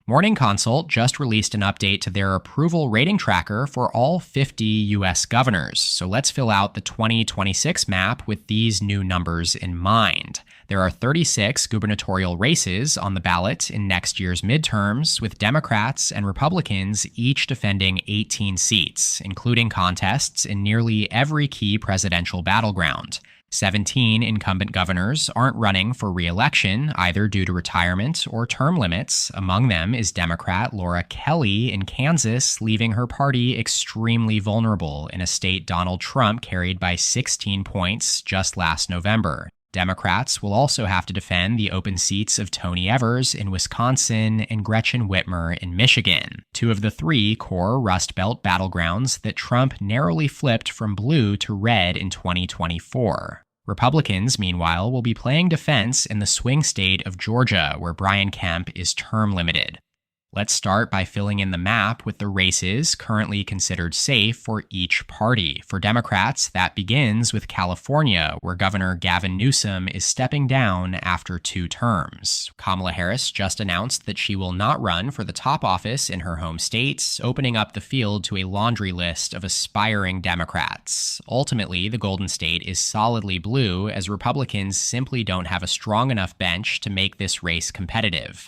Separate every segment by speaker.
Speaker 1: Morning Consult just released an update to their approval rating tracker for all 50 U.S. governors, so let's fill out the 2026 map with these new numbers in mind. There are 36 gubernatorial races on the ballot in next year's midterms, with Democrats and Republicans each defending 18 seats, including contests in nearly every key presidential battleground. 17 incumbent governors aren't running for re-election, either due to retirement or term limits. Among them is Democrat Laura Kelly in Kansas, leaving her party extremely vulnerable in a state Donald Trump carried by 16 points just last November. Democrats will also have to defend the open seats of Tony Evers in Wisconsin and Gretchen Whitmer in Michigan, two of the three core Rust Belt battlegrounds that Trump narrowly flipped from blue to red in 2024. Republicans, meanwhile, will be playing defense in the swing state of Georgia, where Brian Kemp is term limited. Let's start by filling in the map with the races currently considered safe for each party. For Democrats, that begins with California, where Governor Gavin Newsom is stepping down after 2 terms. Kamala Harris just announced that she will not run for the top office in her home state, opening up the field to a laundry list of aspiring Democrats. Ultimately, the Golden State is solidly blue, as Republicans simply don't have a strong enough bench to make this race competitive.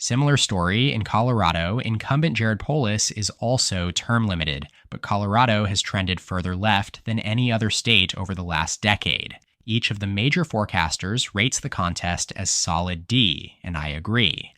Speaker 1: Similar story in Colorado. Incumbent Jared Polis is also term limited, but Colorado has trended further left than any other state over the last decade. Each of the major forecasters rates the contest as solid D, and I agree.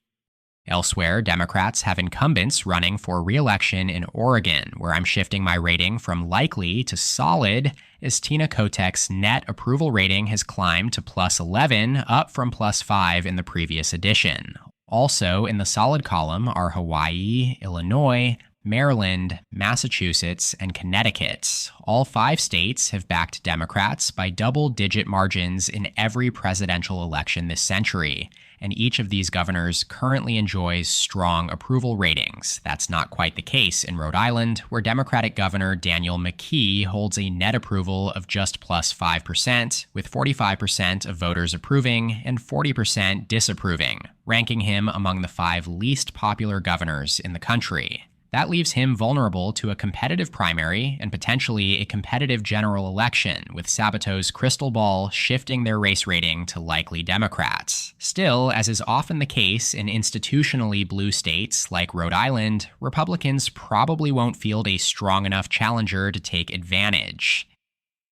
Speaker 1: Elsewhere, Democrats have incumbents running for re-election in Oregon, where I'm shifting my rating from likely to solid, as Tina Kotek's net approval rating has climbed to +11, up from +5 in the previous edition. Also in the solid column are Hawaii, Illinois, Maryland, Massachusetts, and Connecticut. All 5 states have backed Democrats by double-digit margins in every presidential election this century, and each of these governors currently enjoys strong approval ratings. That's not quite the case in Rhode Island, where Democratic Governor Daniel McKee holds a net approval of just +5%, with 45% of voters approving and 40% disapproving, ranking him among the 5 least popular governors in the country. That leaves him vulnerable to a competitive primary and potentially a competitive general election, with Sabato's crystal ball shifting their race rating to likely Democrats. Still, as is often the case in institutionally blue states like Rhode Island, Republicans probably won't field a strong enough challenger to take advantage.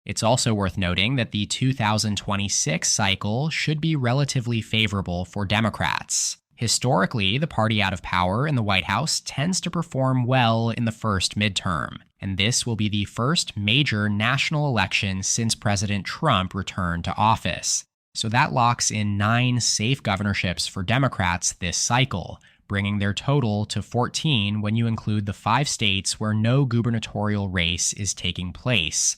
Speaker 1: It's also worth noting that the 2026 cycle should be relatively favorable for Democrats. Historically, the party out of power in the White House tends to perform well in the first midterm, and this will be the first major national election since President Trump returned to office. So that locks in 9 safe governorships for Democrats this cycle, bringing their total to 14 when you include the 5 states where no gubernatorial race is taking place.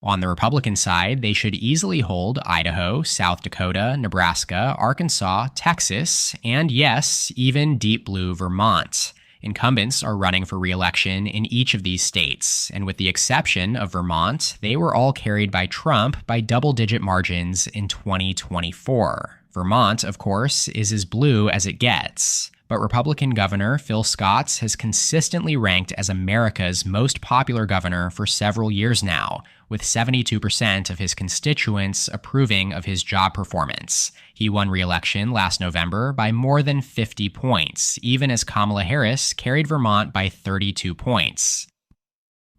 Speaker 1: On the Republican side, they should easily hold Idaho, South Dakota, Nebraska, Arkansas, Texas, and yes, even deep blue Vermont. Incumbents are running for re-election in each of these states, and with the exception of Vermont, they were all carried by Trump by double-digit margins in 2024. Vermont, of course, is as blue as it gets. But Republican Governor Phil Scott has consistently ranked as America's most popular governor for several years now, with 72% of his constituents approving of his job performance. He won re-election last November by more than 50 points, even as Kamala Harris carried Vermont by 32 points.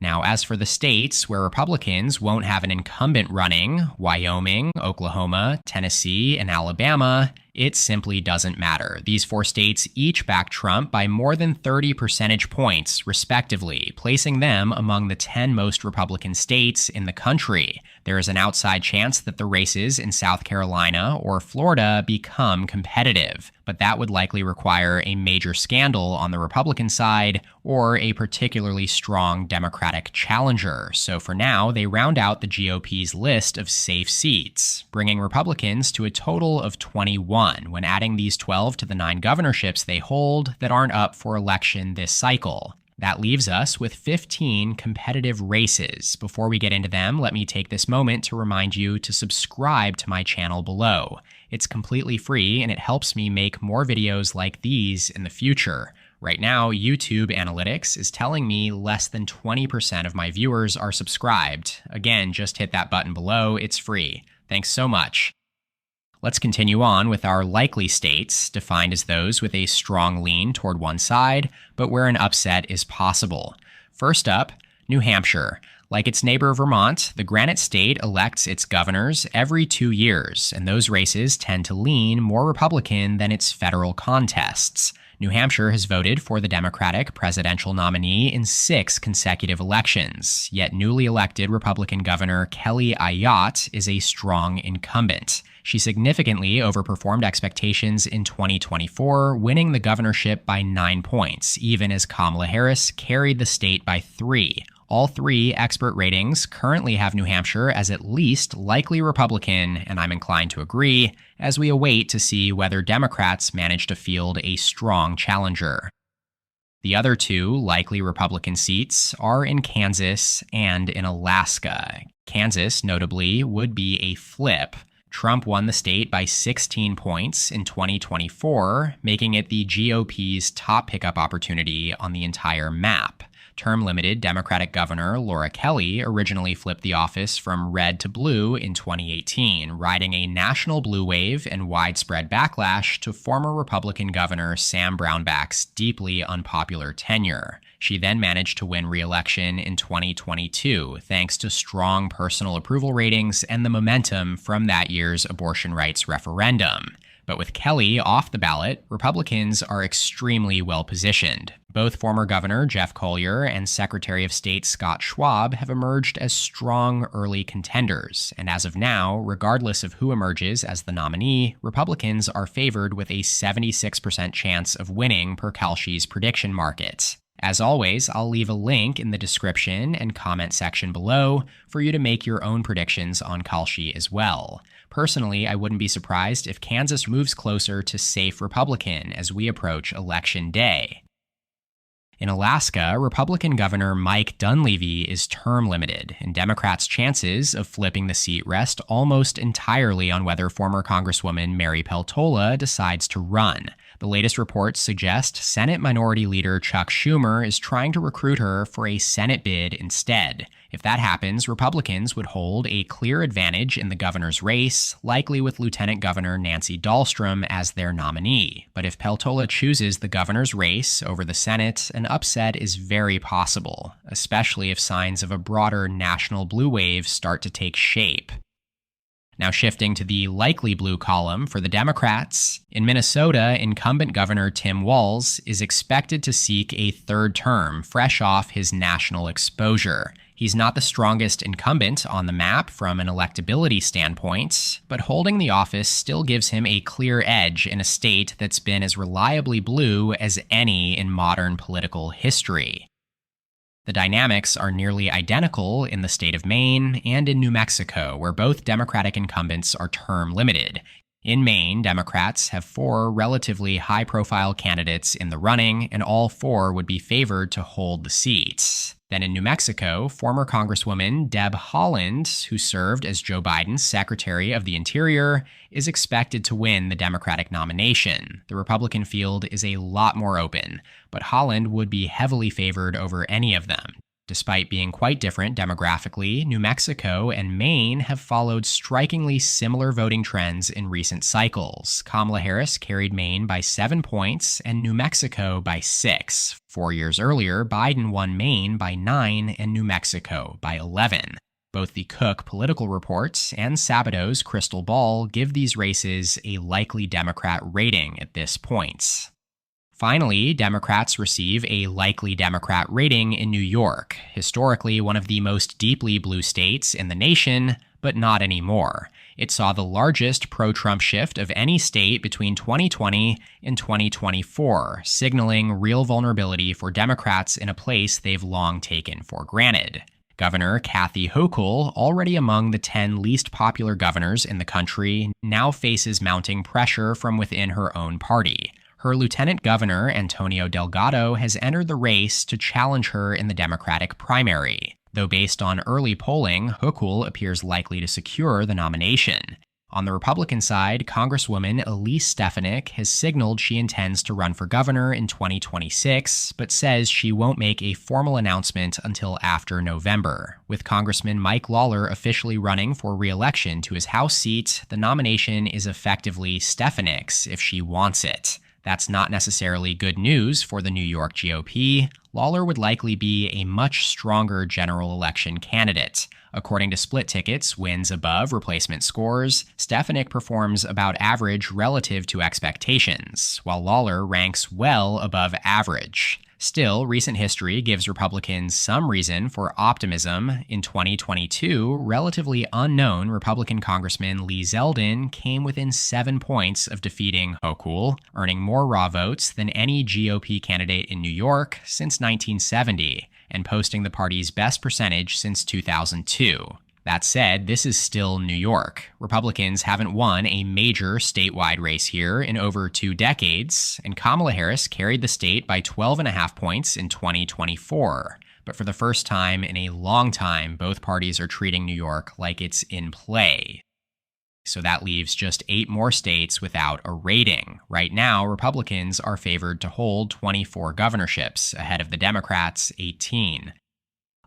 Speaker 1: Now, as for the states where Republicans won't have an incumbent running, Wyoming, Oklahoma, Tennessee, and Alabama, it simply doesn't matter. These 4 states each back Trump by more than 30 percentage points, respectively, placing them among the 10 most Republican states in the country. There is an outside chance that the races in South Carolina or Florida become competitive, but that would likely require a major scandal on the Republican side or a particularly strong Democratic challenger. So for now, they round out the GOP's list of safe seats, bringing Republicans to a total of 21 when adding these 12 to the 9 governorships they hold that aren't up for election this cycle. That leaves us with 15 competitive races. Before we get into them, let me take this moment to remind you to subscribe to my channel below. It's completely free and it helps me make more videos like these in the future. Right now, YouTube Analytics is telling me less than 20% of my viewers are subscribed. Again, just hit that button below, it's free. Thanks so much. Let's continue on with our likely states, defined as those with a strong lean toward one side, but where an upset is possible. First up, New Hampshire. Like its neighbor Vermont, the Granite State elects its governors every 2 years, and those races tend to lean more Republican than its federal contests. New Hampshire has voted for the Democratic presidential nominee in 6 consecutive elections, yet newly elected Republican Governor Kelly Ayotte is a strong incumbent. She significantly overperformed expectations in 2024, winning the governorship by 9 points, even as Kamala Harris carried the state by 3. All 3 expert ratings currently have New Hampshire as at least likely Republican, and I'm inclined to agree, as we await to see whether Democrats manage to field a strong challenger. The other 2 likely Republican seats are in Kansas and in Alaska. Kansas, notably, would be a flip. Trump won the state by 16 points in 2024, making it the GOP's top pickup opportunity on the entire map. Term-limited Democratic Governor Laura Kelly originally flipped the office from red to blue in 2018, riding a national blue wave and widespread backlash to former Republican Governor Sam Brownback's deeply unpopular tenure. She then managed to win re-election in 2022, thanks to strong personal approval ratings and the momentum from that year's abortion rights referendum. But with Kelly off the ballot, Republicans are extremely well positioned. Both former Governor Jeff Colyer and Secretary of State Scott Schwab have emerged as strong early contenders, and as of now, regardless of who emerges as the nominee, Republicans are favored with a 76% chance of winning per Kalshi's prediction market. As always, I'll leave a link in the description and comment section below for you to make your own predictions on Kalshi as well. Personally, I wouldn't be surprised if Kansas moves closer to safe Republican as we approach Election Day. In Alaska, Republican Governor Mike Dunleavy is term limited, and Democrats' chances of flipping the seat rest almost entirely on whether former Congresswoman Mary Peltola decides to run. The latest reports suggest Senate Minority Leader Chuck Schumer is trying to recruit her for a Senate bid instead. If that happens, Republicans would hold a clear advantage in the governor's race, likely with Lieutenant Governor Nancy Dahlstrom as their nominee. But if Peltola chooses the governor's race over the Senate, an upset is very possible, especially if signs of a broader national blue wave start to take shape. Now shifting to the likely blue column for the Democrats, in Minnesota, incumbent Governor Tim Walz is expected to seek a third term, fresh off his national exposure. He's not the strongest incumbent on the map from an electability standpoint, but holding the office still gives him a clear edge in a state that's been as reliably blue as any in modern political history. The dynamics are nearly identical in the state of Maine and in New Mexico, where both Democratic incumbents are term limited. In Maine, Democrats have 4 relatively high-profile candidates in the running, and all 4 would be favored to hold the seats. Then in New Mexico, former Congresswoman Deb Haaland, who served as Joe Biden's Secretary of the Interior, is expected to win the Democratic nomination. The Republican field is a lot more open, but Haaland would be heavily favored over any of them. Despite being quite different demographically, New Mexico and Maine have followed strikingly similar voting trends in recent cycles. Kamala Harris carried Maine by 7 points and New Mexico by 6. 4 years earlier, Biden won Maine by 9 and New Mexico by 11. Both the Cook Political Reports and Sabato's Crystal Ball give these races a likely Democrat rating at this point. Finally, Democrats receive a likely Democrat rating in New York, historically one of the most deeply blue states in the nation, but not anymore. It saw the largest pro-Trump shift of any state between 2020 and 2024, signaling real vulnerability for Democrats in a place they've long taken for granted. Governor Kathy Hochul, already among the 10 least popular governors in the country, now faces mounting pressure from within her own party. Her lieutenant governor, Antonio Delgado, has entered the race to challenge her in the Democratic primary. Though based on early polling, Hochul appears likely to secure the nomination. On the Republican side, Congresswoman Elise Stefanik has signaled she intends to run for governor in 2026, but says she won't make a formal announcement until after November. With Congressman Mike Lawler officially running for re-election to his House seat, the nomination is effectively Stefanik's if she wants it. That's not necessarily good news for the New York GOP. Lawler would likely be a much stronger general election candidate. According to split tickets, wins above replacement scores, Stefanik performs about average relative to expectations, while Lawler ranks well above average. Still, recent history gives Republicans some reason for optimism. In 2022, relatively unknown Republican Congressman Lee Zeldin came within 7 points of defeating Hochul, earning more raw votes than any GOP candidate in New York since 1970, and posting the party's best percentage since 2002. That said, this is still New York. Republicans haven't won a major statewide race here in over 2 decades, and Kamala Harris carried the state by 12.5 points in 2024. But for the first time in a long time, both parties are treating New York like it's in play. So that leaves just 8 more states without a rating. Right now, Republicans are favored to hold 24 governorships, ahead of the Democrats' 18.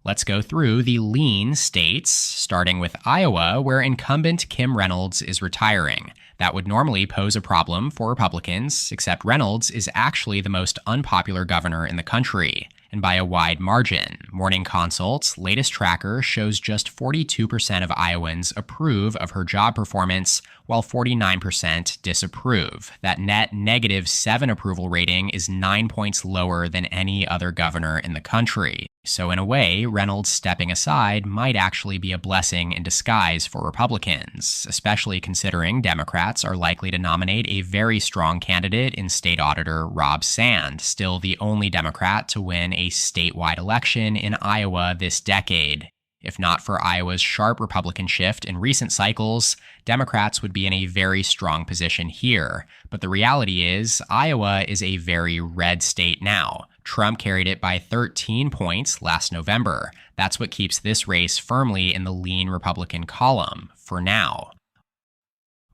Speaker 1: Let's go through the lean states, starting with Iowa, where incumbent Kim Reynolds is retiring. That would normally pose a problem for Republicans, except Reynolds is actually the most unpopular governor in the country, and by a wide margin. Morning Consult's latest tracker shows just 42% of Iowans approve of her job performance, while 49% disapprove. That net -7 approval rating is 9 points lower than any other governor in the country. So in a way, Reynolds stepping aside might actually be a blessing in disguise for Republicans, especially considering Democrats are likely to nominate a very strong candidate in State Auditor Rob Sand, still the only Democrat to win a statewide election in Iowa this decade. If not for Iowa's sharp Republican shift in recent cycles, Democrats would be in a very strong position here. But the reality is, Iowa is a very red state now. Trump carried it by 13 points last November. That's what keeps this race firmly in the lean Republican column, for now.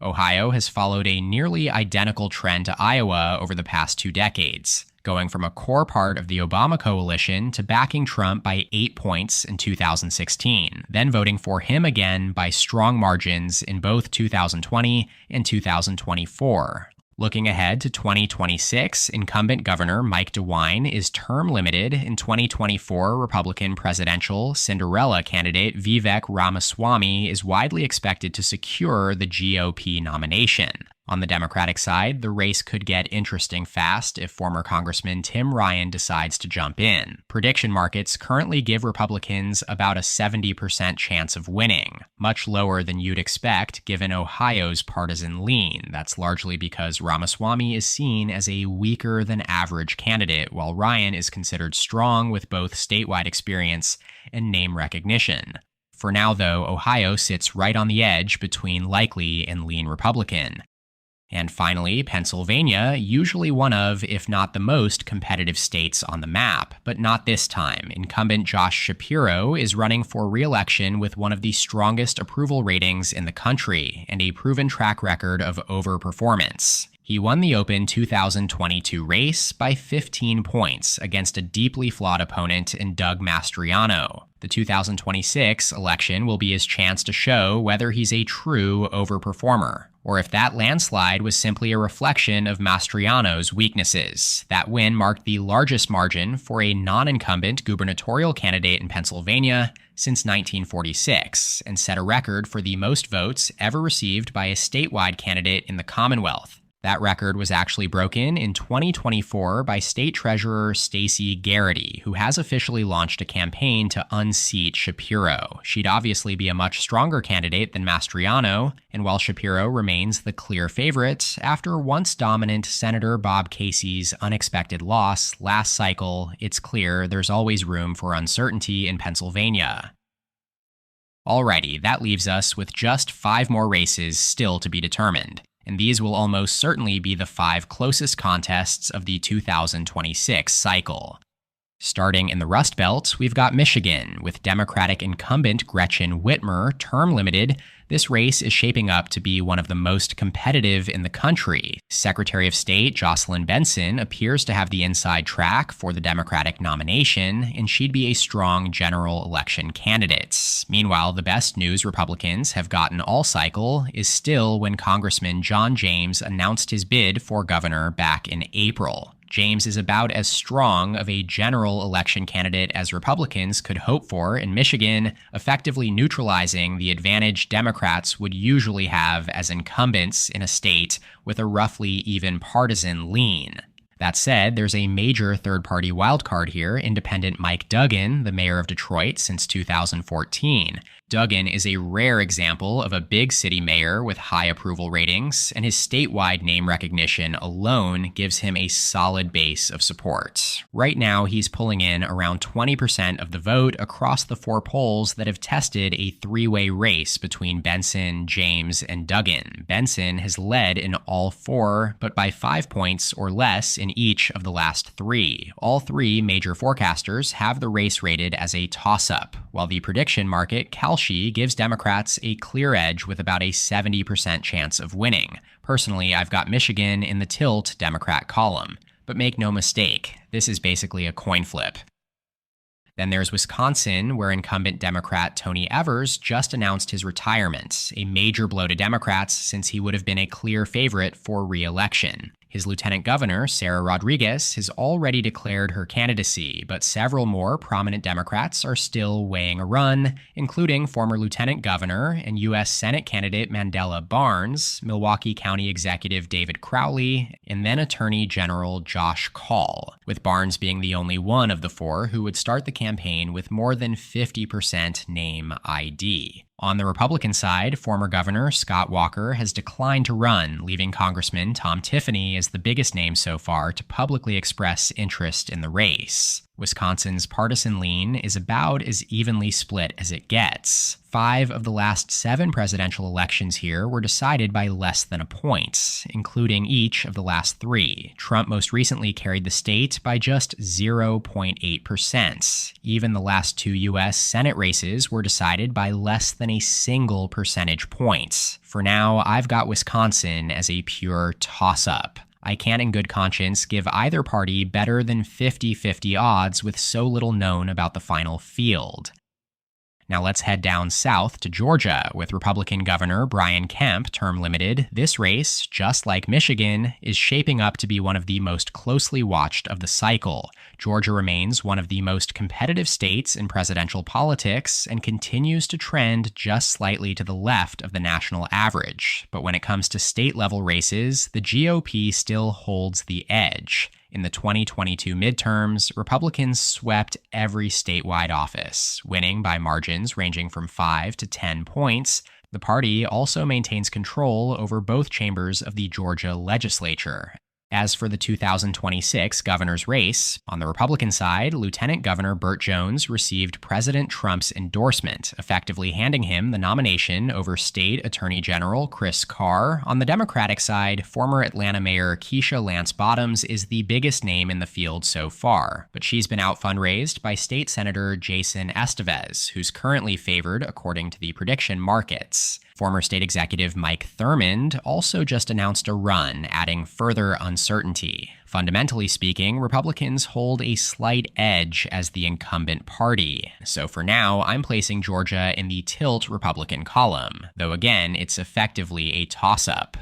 Speaker 1: Ohio has followed a nearly identical trend to Iowa over the past 2 decades, going from a core part of the Obama coalition to backing Trump by 8 points in 2016, then voting for him again by strong margins in both 2020 and 2024. Looking ahead to 2026, incumbent Governor Mike DeWine is term limited, and 2024 Republican presidential Cinderella candidate Vivek Ramaswamy is widely expected to secure the GOP nomination. On the Democratic side, the race could get interesting fast if former Congressman Tim Ryan decides to jump in. Prediction markets currently give Republicans about a 70% chance of winning, much lower than you'd expect given Ohio's partisan lean. That's largely because Ramaswamy is seen as a weaker than average candidate, while Ryan is considered strong with both statewide experience and name recognition. For now, though, Ohio sits right on the edge between likely and lean Republican. And finally, Pennsylvania, usually one of, if not the most, competitive states on the map, but not this time. Incumbent Josh Shapiro is running for re-election with one of the strongest approval ratings in the country and a proven track record of overperformance. He won the open 2022 race by 15 points against a deeply flawed opponent in Doug Mastriano. The 2026 election will be his chance to show whether he's a true overperformer, or if that landslide was simply a reflection of Mastriano's weaknesses. That win marked the largest margin for a non-incumbent gubernatorial candidate in Pennsylvania since 1946, and set a record for the most votes ever received by a statewide candidate in the Commonwealth. That record was actually broken in 2024 by State Treasurer Stacey Garrity, who has officially launched a campaign to unseat Shapiro. She'd obviously be a much stronger candidate than Mastriano, and while Shapiro remains the clear favorite, after once dominant Senator Bob Casey's unexpected loss last cycle, it's clear there's always room for uncertainty in Pennsylvania. Alrighty, that leaves us with just 5 more races still to be determined, and these will almost certainly be the 5 closest contests of the 2026 cycle. Starting in the Rust Belt, we've got Michigan, with Democratic incumbent Gretchen Whitmer term limited. This race is shaping up to be one of the most competitive in the country. Secretary of State Jocelyn Benson appears to have the inside track for the Democratic nomination, and she'd be a strong general election candidate. Meanwhile, the best news Republicans have gotten all cycle is still when Congressman John James announced his bid for governor back in April. James is about as strong of a general election candidate as Republicans could hope for in Michigan, effectively neutralizing the advantage Democrats would usually have as incumbents in a state with a roughly even partisan lean. That said, there's a major third-party wildcard here, independent Mike Duggan, the mayor of Detroit since 2014. Duggan is a rare example of a big city mayor with high approval ratings, and his statewide name recognition alone gives him a solid base of support. Right now, he's pulling in around 20% of the vote across the 4 polls that have tested a 3-way race between Benson, James, and Duggan. Benson has led in all 4, but by 5 points or less in each of the last 3. All 3 major forecasters have the race rated as a toss-up, while the prediction market Kalshi gives Democrats a clear edge with about a 70% chance of winning. Personally, I've got Michigan in the tilt Democrat column. But make no mistake, this is basically a coin flip. Then there's Wisconsin, where incumbent Democrat Tony Evers just announced his retirement, a major blow to Democrats since he would have been a clear favorite for re-election. His lieutenant governor, Sarah Rodriguez, has already declared her candidacy, but several more prominent Democrats are still weighing a run, including former lieutenant governor and U.S. Senate candidate Mandela Barnes, Milwaukee County Executive David Crowley, and then Attorney General Josh Kaul, with Barnes being the only one of the 4 who would start the campaign with more than 50% name ID. On the Republican side, former Governor Scott Walker has declined to run, leaving Congressman Tom Tiffany as the biggest name so far to publicly express interest in the race. Wisconsin's partisan lean is about as evenly split as it gets. 5 of the last 7 presidential elections here were decided by less than a point, including each of the last 3. Trump most recently carried the state by just 0.8%. Even the last 2 U.S. Senate races were decided by less than a single percentage point. For now, I've got Wisconsin as a pure toss-up. I can't in good conscience give either party better than 50-50 odds with so little known about the final field. Now let's head down south to Georgia, with Republican Governor Brian Kemp term limited. This race, just like Michigan, is shaping up to be one of the most closely watched of the cycle. Georgia remains one of the most competitive states in presidential politics and continues to trend just slightly to the left of the national average. But when it comes to state-level races, the GOP still holds the edge. In the 2022 midterms, Republicans swept every statewide office, winning by margins ranging from 5 to 10 points. The party also maintains control over both chambers of the Georgia legislature. As for the 2026 governor's race, on the Republican side, Lieutenant Governor Burt Jones received President Trump's endorsement, effectively handing him the nomination over State Attorney General Chris Carr. On the Democratic side, former Atlanta Mayor Keisha Lance Bottoms is the biggest name in the field so far, but she's been out fundraised by State Senator Jason Estevez, who's currently favored according to the prediction markets. Former state executive Mike Thurmond also just announced a run, adding further uncertainty. Fundamentally speaking, Republicans hold a slight edge as the incumbent party. So for now, I'm placing Georgia in the tilt Republican column, though again, it's effectively a toss-up.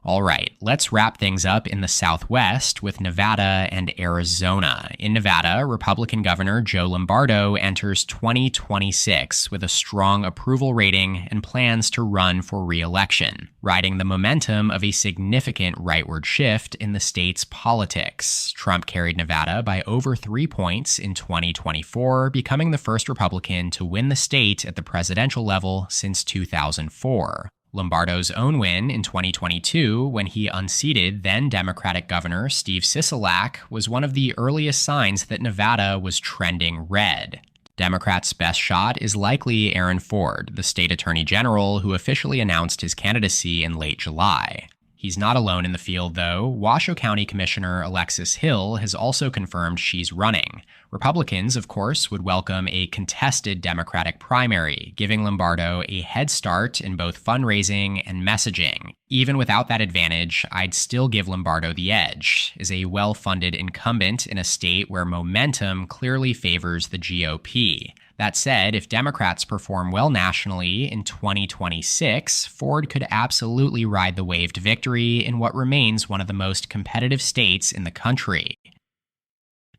Speaker 1: All right, let's wrap things up in the Southwest with Nevada and Arizona. In Nevada, Republican Governor Joe Lombardo enters 2026 with a strong approval rating and plans to run for re-election, riding the momentum of a significant rightward shift in the state's politics. Trump carried Nevada by over 3 points in 2024, becoming the first Republican to win the state at the presidential level since 2004. Lombardo's own win in 2022, when he unseated then Democratic Governor Steve Sisolak, was one of the earliest signs that Nevada was trending red. Democrats' best shot is likely Aaron Ford, the state attorney general who officially announced his candidacy in late July. He's not alone in the field, though. Washoe County Commissioner Alexis Hill has also confirmed she's running. Republicans, of course, would welcome a contested Democratic primary, giving Lombardo a head start in both fundraising and messaging. Even without that advantage, I'd still give Lombardo the edge, as a well-funded incumbent in a state where momentum clearly favors the GOP. That said, if Democrats perform well nationally in 2026, Ford could absolutely ride the wave to victory in what remains one of the most competitive states in the country.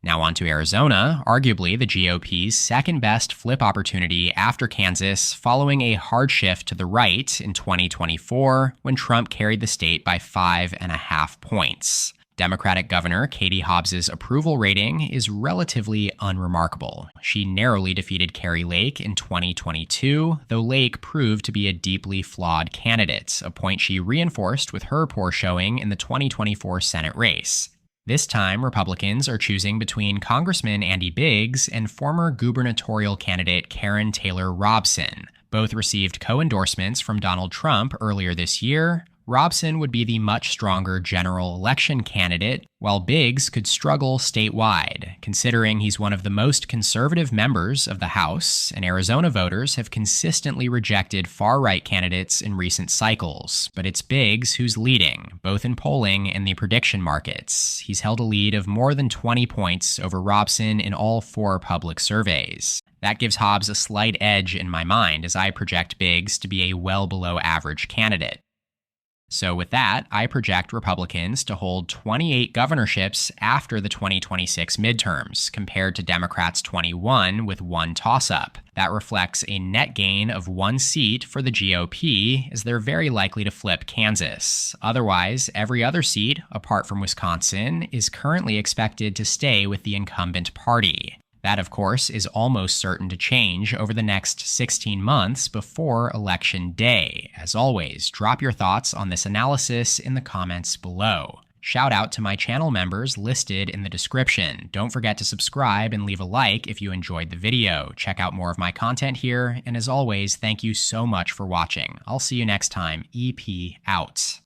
Speaker 1: Now on to Arizona, arguably the GOP's second-best flip opportunity after Kansas, following a hard shift to the right in 2024 when Trump carried the state by 5.5 points. Democratic Governor Katie Hobbs's approval rating is relatively unremarkable. She narrowly defeated Kari Lake in 2022, though Lake proved to be a deeply flawed candidate, a point she reinforced with her poor showing in the 2024 Senate race. This time, Republicans are choosing between Congressman Andy Biggs and former gubernatorial candidate Karen Taylor Robson. Both received co-endorsements from Donald Trump earlier this year. Robson would be the much stronger general election candidate, while Biggs could struggle statewide, considering he's one of the most conservative members of the House, and Arizona voters have consistently rejected far-right candidates in recent cycles. But it's Biggs who's leading, both in polling and the prediction markets. He's held a lead of more than 20 points over Robson in all 4 public surveys. That gives Hobbs a slight edge in my mind as I project Biggs to be a well below average candidate. So with that, I project Republicans to hold 28 governorships after the 2026 midterms, compared to Democrats' 21 with 1 toss-up. That reflects a net gain of 1 seat for the GOP, as they're very likely to flip Kansas. Otherwise, every other seat, apart from Wisconsin, is currently expected to stay with the incumbent party. That, of course, is almost certain to change over the next 16 months before Election Day. As always, drop your thoughts on this analysis in the comments below. Shout out to my channel members listed in the description. Don't forget to subscribe and leave a like if you enjoyed the video. Check out more of my content here, and as always, thank you so much for watching. I'll see you next time. EP out.